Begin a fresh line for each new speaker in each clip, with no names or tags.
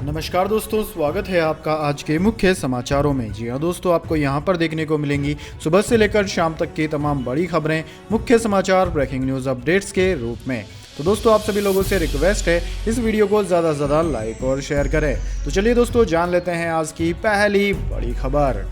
नमस्कार दोस्तों, स्वागत है आपका आज के मुख्य समाचारों में। जी हाँ दोस्तों, आपको यहाँ पर देखने को मिलेंगी सुबह से लेकर शाम तक की तमाम बड़ी खबरें, मुख्य समाचार, ब्रेकिंग न्यूज़ अपडेट्स के रूप में। तो दोस्तों, आप सभी लोगों से रिक्वेस्ट है इस वीडियो को ज़्यादा से ज़्यादा लाइक और शेयर करें। तो चलिए दोस्तों, जान लेते हैं आज की पहली बड़ी खबर।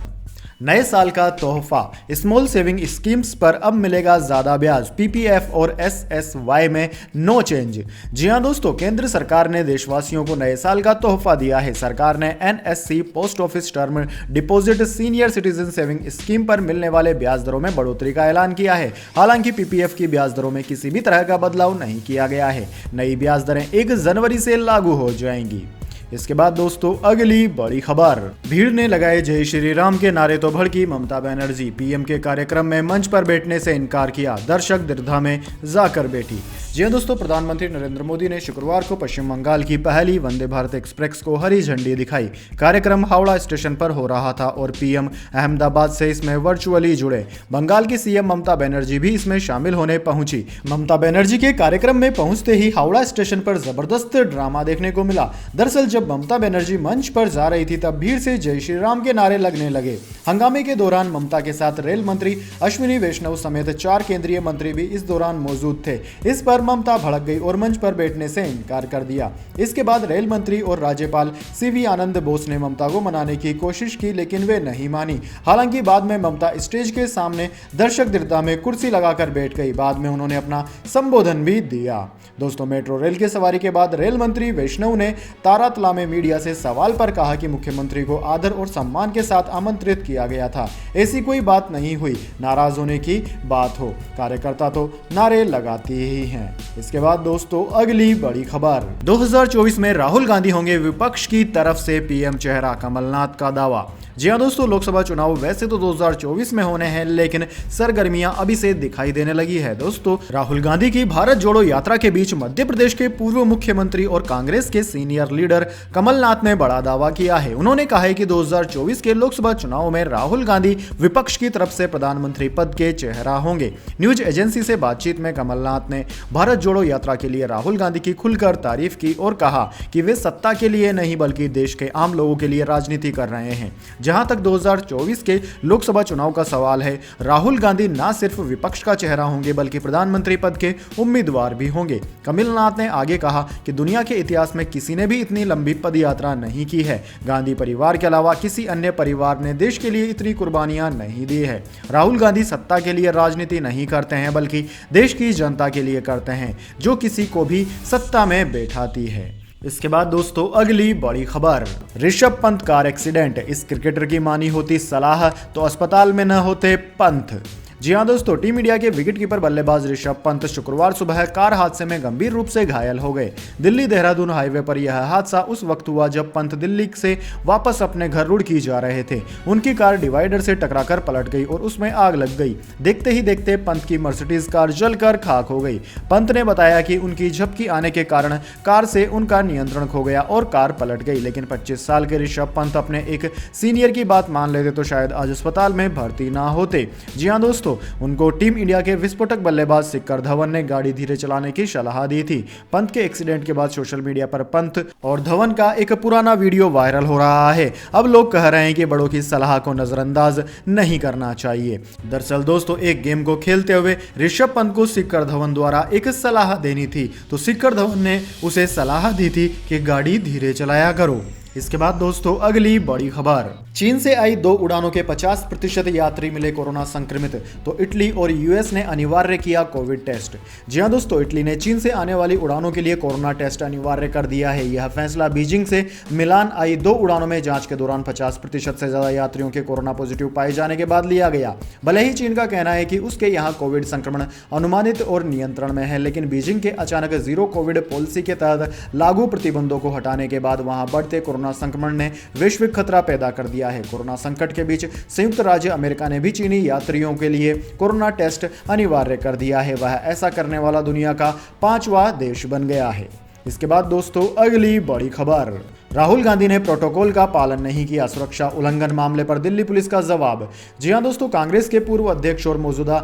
नए साल का तोहफा, स्मॉल सेविंग स्कीम्स पर अब मिलेगा ज्यादा ब्याज। पीपीएफ और एसएसवाई में नो चेंज। जी हां दोस्तों, केंद्र सरकार ने देशवासियों को नए साल का तोहफा दिया है। सरकार ने NSC post office term deposit senior citizen saving scheme पर मिलने वाले ब्याज दरों में बढ़ोतरी का ऐलान किया है। हालांकि पीपीएफ की ब्याज दरों में किसी भी तरह का बदलाव नहीं किया गया है। नई ब्याज दरें 1 जनवरी से लागू हो जाएंगी। इसके बाद दोस्तों, अगली बड़ी खबर। भीड़ ने लगाए जय श्री राम के नारे तो भड़की ममता बनर्जी। पीएम के कार्यक्रम में मंच पर बैठने से इनकार किया, दर्शक दीर्घा में जाकर बैठी। जी हां दोस्तों, प्रधानमंत्री नरेंद्र मोदी ने शुक्रवार को पश्चिम बंगाल की पहली वंदे भारत एक्सप्रेस को हरी झंडी दिखाई। कार्यक्रम हावड़ा स्टेशन पर हो रहा था और पीएम अहमदाबाद से इसमें वर्चुअली जुड़े। बंगाल की सीएम ममता बनर्जी भी इसमें शामिल होने पहुंची। ममता बनर्जी के कार्यक्रम में पहुंचते ही हावड़ा स्टेशन पर जबरदस्त ड्रामा देखने को मिला। दरअसल जब ममता बनर्जी मंच पर जा रही थी तब भीड़ से जय श्री राम के नारे लगने लगे। हंगामे के दौरान ममता के साथ रेल मंत्री अश्विनी वैष्णव समेत 4 केंद्रीय मंत्री भी इस दौरान मौजूद थे। इस पर ममता भड़क गई और मंच पर बैठने से इनकार कर दिया। इसके बाद रेल मंत्री और राज्यपाल सीवी आनंद बोस ने ममता को मनाने की कोशिश की, लेकिन वे नहीं मानी। हालांकि बाद में ममता स्टेज के सामने दर्शक दीर्घा में कुर्सी लगाकर बैठ गई। बाद में उन्होंने अपना संबोधन भी दिया। दोस्तों, मेट्रो रेल की सवारी के बाद रेल मंत्री वैष्णव ने तारातला में मीडिया से सवाल पर कहा कि मुख्यमंत्री को आदर और सम्मान के साथ आमंत्रित किया गया था, ऐसी कोई बात नहीं हुई। नाराज होने की बात हो, कार्यकर्ता तो नारे लगाते ही हैं। इसके बाद दोस्तों, अगली बड़ी खबर। 2024 में राहुल गांधी होंगे विपक्ष की तरफ से पीएम चेहरा, कमलनाथ का दावा। जी हां दोस्तों, लोकसभा चुनाव वैसे तो 2024 में होने हैं, लेकिन सरगर्मियां अभी से दिखाई देने लगी है। दोस्तों, राहुल गांधी की भारत जोड़ो यात्रा के बीच मध्य प्रदेश के पूर्व मुख्यमंत्री और कांग्रेस के सीनियर लीडर कमलनाथ ने बड़ा दावा किया है। उन्होंने कहा है कि 2024 के लोकसभा चुनाव में राहुल गांधी विपक्ष की तरफ से प्रधानमंत्री पद के चेहरा होंगे। न्यूज एजेंसी से बातचीत में कमलनाथ ने भारत जोड़ो यात्रा के लिए राहुल गांधी की खुलकर तारीफ की और कहा कि वे सत्ता के लिए नहीं बल्कि देश के आम लोगों के लिए राजनीति कर रहे हैं। जहां तक 2024 के लोकसभा चुनाव का सवाल है, राहुल गांधी ना सिर्फ विपक्ष का चेहरा होंगे बल्कि प्रधानमंत्री पद के उम्मीदवार भी होंगे। कमलनाथ ने आगे कहा कि दुनिया के इतिहास में किसी ने भी इतनी लंबी पद यात्रा नहीं की है। गांधी परिवार के अलावा किसी अन्य परिवार ने देश के लिए इतनी कुर्बानियां नहीं दी है। राहुल गांधी सत्ता के लिए राजनीति नहीं करते हैं बल्कि देश की जनता के लिए करते हैं, जो किसी को भी सत्ता में बैठाती है। इसके बाद दोस्तों, अगली बड़ी खबर। ऋषभ पंत कार एक्सीडेंट, इस क्रिकेटर की मानी होती सलाह तो अस्पताल में न होते पंत। जी हां दोस्तों, टीम इंडिया के विकेटकीपर बल्लेबाज ऋषभ पंत शुक्रवार सुबह कार हादसे में गंभीर रूप से घायल हो गए। दिल्ली देहरादून हाईवे पर यह हादसा उस वक्त हुआ जब पंत दिल्ली से वापस अपने घर रुड़की जा रहे थे। उनकी कार डिवाइडर से टकराकर पलट गई और उसमें आग लग गई। देखते ही देखते पंत की मर्सिडीज कार जलकर खाक हो गई। पंत ने बताया कि उनकी झपकी आने के कारण कार से उनका नियंत्रण खो गया और कार पलट गई। लेकिन 25 साल के ऋषभ पंत अपने एक सीनियर की बात मान लेते तो शायद आज अस्पताल में भर्ती ना होते। जी हाँ दोस्तों, उनको टीम इंडिया के विस्फोटक बल्लेबाज शिखर धवन ने गाड़ी धीरे चलाने की सलाह दी थी। पंत के एक्सीडेंट के बाद सोशल मीडिया पर पंत और धवन का एक पुराना वीडियो वायरल हो रहा है। अब लोग कह रहे हैं कि बड़ों की सलाह को नजरअंदाज नहीं करना चाहिए। दरअसल दोस्तों, एक गेम को खेलते हुए ऋषभ पंत को शिखर धवन द्वारा एक सलाह देनी थी, तो शिखर धवन ने उसे सलाह दी थी कि गाड़ी धीरे चलाया करो। इसके बाद दोस्तों, अगली बड़ी खबर। चीन से आई 2 उड़ानों के 50% यात्री मिले कोरोना संक्रमित, तो इटली और यूएस ने अनिवार्य किया कोविड टेस्ट। जी हां दोस्तों, इटली ने चीन से आने वाली उड़ानों के लिए कोरोना टेस्ट अनिवार्य कर दिया है। यह फैसला बीजिंग से मिलान आई 2 उड़ानों में जांच के दौरान 50% से ज्यादा यात्रियों के कोरोना पॉजिटिव पाए जाने के बाद लिया गया। भले ही चीन का कहना है कि उसके यहाँ कोविड संक्रमण अनुमानित और नियंत्रण में है, लेकिन बीजिंग के अचानक जीरो कोविड पॉलिसी के तहत लागू प्रतिबंधों को हटाने के बाद वहां बढ़ते कोरोना संक्रमण ने वैश्विक खतरा पैदा कर दिया है। कोरोना संकट के बीच संयुक्त राज्य अमेरिका ने भी चीनी यात्रियों के लिए कोरोना टेस्ट अनिवार्य कर दिया है। वह ऐसा करने वाला दुनिया का 5वां देश बन गया है। इसके बाद दोस्तों, अगली बड़ी खबर। राहुल गांधी ने प्रोटोकॉल का पालन नहीं किया, सुरक्षा उल्लंघन मामले पर दिल्ली पुलिस का जवाब। जी हां दोस्तों, कांग्रेस के पूर्व अध्यक्ष और मौजूदा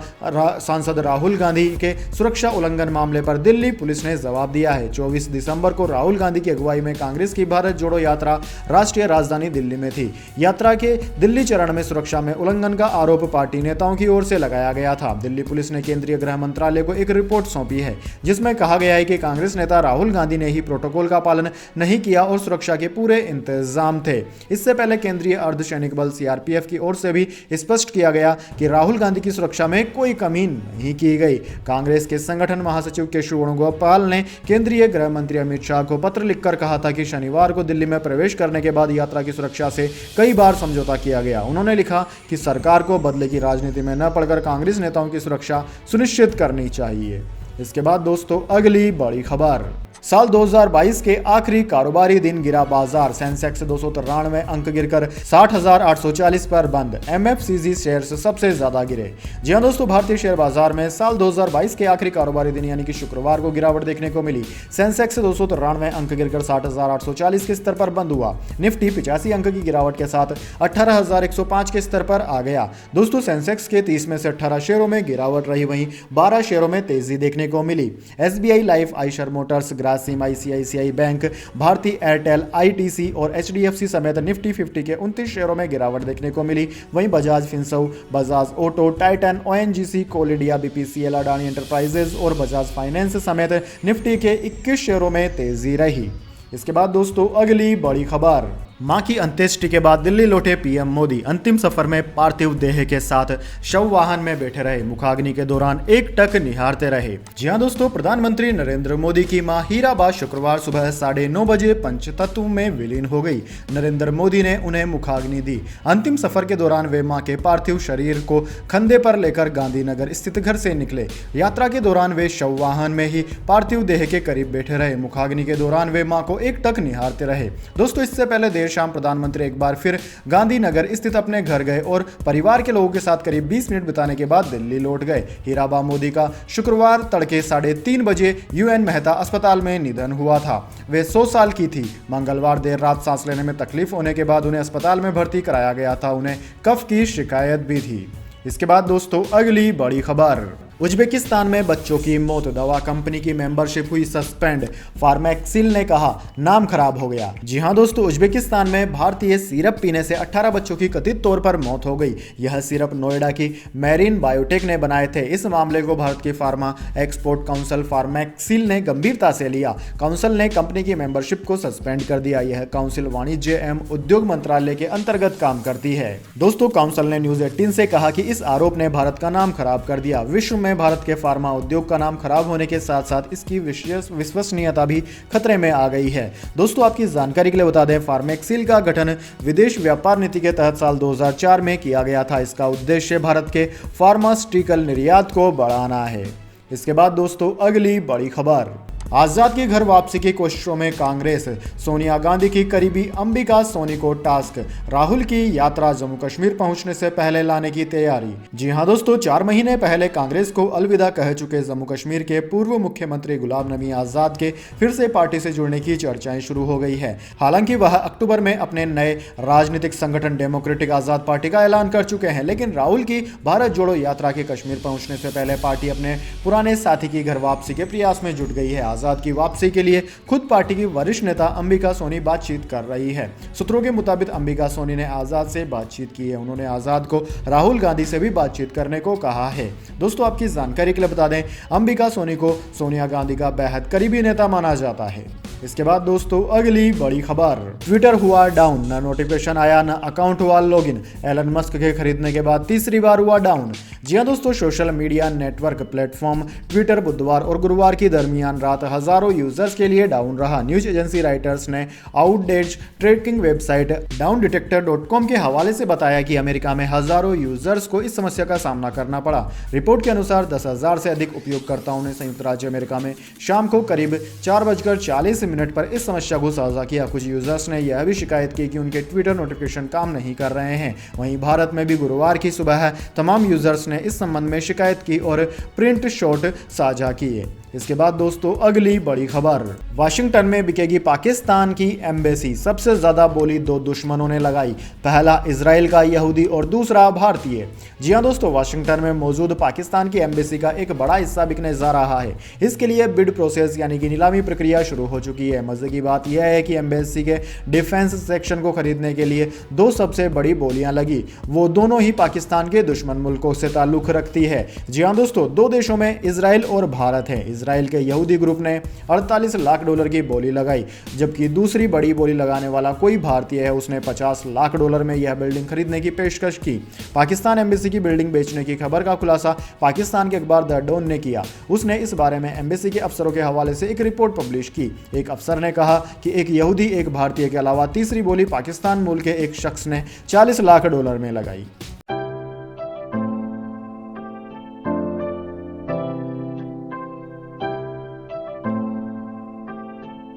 सांसद राहुल गांधी के सुरक्षा उल्लंघन मामले पर दिल्ली पुलिस ने जवाब दिया है। 24 दिसंबर को राहुल गांधी की अगुवाई में कांग्रेस की भारत जोड़ो यात्रा राष्ट्रीय राजधानी दिल्ली में थी। यात्रा के दिल्ली चरण में सुरक्षा में उल्लंघन का आरोप पार्टी नेताओं की ओर से लगाया गया था। दिल्ली पुलिस ने केंद्रीय गृह मंत्रालय को एक रिपोर्ट सौंपी है, जिसमें कहा गया है कि कांग्रेस नेता राहुल गांधी ने ही प्रोटोकॉल का पालन नहीं किया और सुरक्षा के पूरे इंतजाम थे। इससे पहले केंद्रीय अर्धसैनिक बल सीआरपीएफ की ओर से भी स्पष्ट किया गया कि राहुल गांधी की सुरक्षा में कोई कमी नहीं की गई। कांग्रेस के संगठन महासचिव केशव वेणुगोपाल ने केंद्रीय गृह मंत्री अमित शाह को पत्र लिखकर कहा था कि शनिवार को दिल्ली में प्रवेश करने के बाद यात्रा की सुरक्षा से कई बार समझौता किया गया। उन्होंने लिखा कि सरकार को बदले की राजनीति में न पड़कर कांग्रेस नेताओं की सुरक्षा सुनिश्चित करनी चाहिए। इसके बाद दोस्तों अगली बड़ी खबर, साल 2022 के आखिरी कारोबारी दिन गिरा बाजार, सेंसेक्स 293 अंक गिरकर 60,840 पर बंद, एमएफसीजी शेयर्स सबसे ज्यादा गिरे। जी हां दोस्तों, भारतीय शेयर बाजार में साल 2022 के आखिरी कारोबारी दिन यानी कि शुक्रवार को गिरावट देखने को मिली। सेंसेक्स 293 अंक गिरकर 60,840 के स्तर पर बंद हुआ। निफ्टी 85 अंक की गिरावट के साथ 18,105 के स्तर पर आ गया। दोस्तों, सेंसेक्स के 30 में से 18 शेयरों में गिरावट रही, वहीं 12 शेयरों में तेजी देखने को मिली। SBI Life, Eicher Motors, Grasim, ICICI Bank, Bharti Airtel, ITC और एचडीएफसी समेत निफ्टी 50 के 29 शेयरों में गिरावट देखने को मिली। वहीं Bajaj Finserv, Bajaj Auto, Titan, ONGC, Coal India, BPCL, Adani Enterprises और बजाज फाइनेंस समेत निफ्टी के 21 शेयरों में तेजी रही। इसके बाद दोस्तों अगली बड़ी खबर, मां की अंत्येष्टि के बाद दिल्ली लौटे पीएम मोदी, अंतिम सफर में पार्थिव देह के साथ शव वाहन में बैठे रहे, मुखाग्नि के दौरान एकटक निहारते रहे। जी हां दोस्तों, प्रधानमंत्री नरेंद्र मोदी की मां हीराबा शुक्रवार सुबह 9:30 बजे पंचतत्व में विलीन हो गई। नरेंद्र मोदी ने उन्हें मुखाग्नि दी। अंतिम सफर के दौरान वे मां के पार्थिव शरीर को कंधे पर लेकर गांधीनगर स्थित घर से निकले। यात्रा के दौरान वे शव वाहन में ही पार्थिव देह के करीब बैठे रहे। मुखाग्नि के दौरान वे मां को एकटक निहारते रहे। दोस्तों, इससे पहले देर शाम प्रधानमंत्री एक बार फिर गांधीनगर स्थित अपने घर गए और परिवार के लोगों के साथ करीब 20 मिनट बिताने के बाद दिल्ली लौट गए। हीराबा मोदी का शुक्रवार तड़के 3:30 बजे यूएन मेहता अस्पताल में निधन हुआ था। वे 100 साल की थी। मंगलवार देर रात सांस लेने में तकलीफ होने के बाद उन्हें अस्पताल में भर्ती कराया गया था। उन्हें कफ की शिकायत भी थी। इसके बाद दोस्तों अगली बड़ी खबर, उज्बेकिस्तान में बच्चों की मौत, दवा कंपनी की मेंबरशिप हुई सस्पेंड, फार्मेक्सिल ने कहा नाम खराब हो गया। जी हां दोस्तों, उज्बेकिस्तान में भारतीय सिरप पीने से 18 बच्चों की कथित तौर पर मौत हो गई। यह सिरप नोएडा की मैरिन बायोटेक ने बनाए थे। इस मामले को भारत की फार्मा एक्सपोर्ट काउंसिल फार्मेक्सिल ने गंभीरता से लिया। काउंसिल ने कंपनी की मेंबरशिप को सस्पेंड कर दिया। यह काउंसिल वाणिज्य एवं उद्योग मंत्रालय के अंतर्गत काम करती है। दोस्तों, काउंसिल ने न्यूज 18 से कहा कि इस आरोप ने भारत का नाम खराब कर दिया। विश्व में भारत के फार्मा उद्योग का नाम खराब होने के साथ साथ इसकी विश्वसनीयता भी खतरे में आ गई है। दोस्तों, आपकी जानकारी के लिए बता दें, फार्मेक्सिल का गठन विदेश व्यापार नीति के तहत साल 2004 में किया गया था। इसका उद्देश्य भारत के फार्मास्यूटिकल निर्यात को बढ़ाना है। इसके बाद दोस्तों अगली बड़ी खबर, आजाद की घर वापसी की कोशिशों में कांग्रेस, सोनिया गांधी की करीबी अंबिका सोनी को टास्क, राहुल की यात्रा जम्मू कश्मीर पहुंचने से पहले लाने की तैयारी। जी हां दोस्तों, 4 महीने पहले कांग्रेस को अलविदा कह चुके जम्मू कश्मीर के पूर्व मुख्यमंत्री गुलाम नबी आजाद के फिर से पार्टी से जुड़ने की चर्चाएं शुरू हो गई है। हालांकि वह अक्टूबर में अपने नए राजनीतिक संगठन डेमोक्रेटिक आजाद पार्टी का ऐलान कर चुके हैं, लेकिन राहुल की भारत जोड़ो यात्रा के कश्मीर पहुंचने से पहले पार्टी अपने पुराने साथी की घर वापसी के प्रयास में जुट गई है। आजाद की वापसी के लिए खुद पार्टी की वरिष्ठ नेता अंबिका सोनी बातचीत कर रही है। सूत्रों के मुताबिक अंबिका सोनी ने आजाद से बातचीत की है। उन्होंने आजाद को राहुल गांधी से भी बातचीत करने को कहा है। दोस्तों, आपकी जानकारी के लिए बता दें, अंबिका सोनी को सोनिया गांधी का बेहद करीबी नेता माना जाता है। इसके बाद दोस्तों अगली बड़ी खबर, ट्विटर हुआ डाउन, न नोटिफिकेशन आया न अकाउंट हुआ लॉगिन। एलन मस्क के खरीदने के बाद तीसरी बार हुआ डाउन। जी हां दोस्तों, social media network platform Twitter बुधवार और गुरुवार की दरमियान रात हजारों यूजर्स के लिए डाउन रहा। न्यूज एजेंसी राइटर्स ने आउटडेज ट्रैकिंग वेबसाइट डाउनडिटेक्टर.com के हवाले से बताया कि अमेरिका में हजारों यूजर्स को इस समस्या का सामना करना पड़ा। रिपोर्ट के अनुसार 10,000 से अधिक उपयोगकर्ताओं ने संयुक्त राज्य अमेरिका में शाम को करीब 4:40 पर इस समस्या को साझा किया। कुछ यूजर्स ने यह भी शिकायत की कि उनके ट्विटर नोटिफिकेशन काम नहीं कर रहे हैं। वहीं भारत में भी गुरुवार की सुबह तमाम यूजर्स ने इस संबंध में शिकायत की और प्रिंट शॉट साझा किए। इसके बाद दोस्तों अगली बड़ी खबर, वाशिंगटन में बिकेगी पाकिस्तान की एम्बेसी, सबसे ज्यादा बोली दो दुश्मनों ने लगाई, पहला इजराइल का यहूदी और दूसरा भारतीय। जी हां दोस्तों, वाशिंगटन में मौजूद पाकिस्तान की एम्बेसी का एक बड़ा हिस्सा बिकने जा रहा है। इसके लिए बिड प्रोसेस यानी कि नीलामी प्रक्रिया शुरू हो चुकी है। मजे की बात यह है कि एम्बेसी के डिफेंस सेक्शन को खरीदने के लिए दो सबसे बड़ी बोलियां लगी, वो दोनों ही पाकिस्तान के दुश्मन मुल्कों से ताल्लुक रखती है। जी हां दोस्तों, दो देशों में इजराइल और भारत है। इजराइल के यहूदी ग्रुप ने 48 लाख डॉलर की बोली लगाई, जबकि दूसरी बड़ी बोली लगाने वाला कोई भारतीय है, उसने 50 लाख डॉलर में यह बिल्डिंग खरीदने की पेशकश की। पाकिस्तान एम्बेसी की बिल्डिंग बेचने की खबर का खुलासा पाकिस्तान के अखबार द डॉन ने किया। उसने इस बारे में एम्बेसी के अफसरों के हवाले से एक रिपोर्ट पब्लिश की। एक अफसर ने कहा कि एक यहूदी, एक भारतीय के अलावा तीसरी बोली पाकिस्तान मूल के एक शख्स ने 40 लाख डॉलर में लगाई।